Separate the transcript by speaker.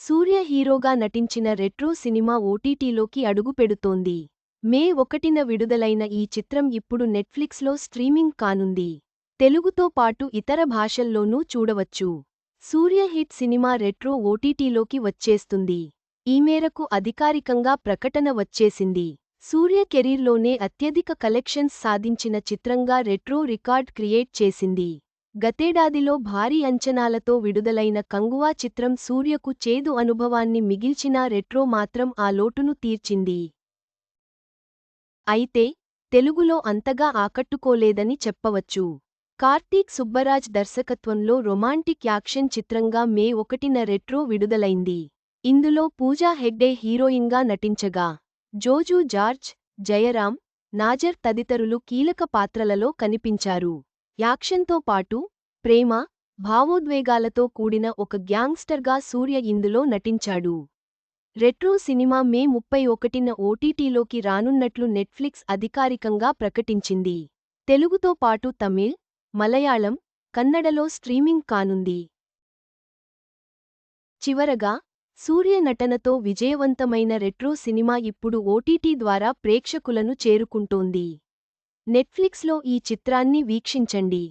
Speaker 1: సూర్య హీరోగా నటించిన retro cinema ఓటీటీలోకి అడుగుపెడుతోంది. మే 1న విడుదలైన ఈ చిత్రం ఇప్పుడు నెట్ఫ్లిక్స్లో స్ట్రీమింగ్ కానుంది. తెలుగుతో పాటు ఇతర భాషల్లోనూ చూడవచ్చు. సూర్య హిట్ సినిమా రెట్రో ఓటీటీలోకి వచ్చేస్తుంది. ఈ మేరకు అధికారికంగా ప్రకటన వచ్చేసింది. సూర్య కెరీర్లోనే అత్యధిక కలెక్షన్స్ సాధించిన చిత్రంగా రెట్రో రికార్డ్ క్రియేట్ చేసింది. గతేడాదిలో భారీ అంచనాలతో విడుదలైన కంగువా చిత్రం సూర్యకు చేదు అనుభవాన్ని మిగిల్చినా రెట్రో మాత్రం ఆ లోటును తీర్చింది. అయితే తెలుగులో అంతగా ఆకట్టుకోలేదని చెప్పవచ్చు. కార్తీక్ సుబ్బరాజ్ దర్శకత్వంలో రొమాంటిక్ యాక్షన్ చిత్రంగా మే 1న రెట్రో విడుదలైంది. ఇందులో పూజా హెగ్డే హీరోయిన్గా నటించగా, జోజు జార్జ్, జయరాం, నాజర్ తదితరులు కీలక పాత్రలలో కనిపించారు. యాక్షన్తో పాటు ప్రేమ, భావోద్వేగాలతో కూడిన ఒక గ్యాంగ్స్టర్గా సూర్య ఇందులో నటించాడు. రెట్రో సినిమా మే 31న ఓటీటీలోకి రానున్నట్లు నెట్ఫ్లిక్స్ అధికారికంగా ప్రకటించింది. తెలుగుతో పాటు తమిళ్, మలయాళం, కన్నడలో స్ట్రీమింగ్ కానుంది. చివరగా, సూర్య నటనతో విజయవంతమైన రెట్రో సినిమా ఇప్పుడు ఓటీటీ ద్వారా ప్రేక్షకులను చేరుకుంటోంది. నెట్ఫ్లిక్స్లో ఈ చిత్రాన్ని వీక్షించండి.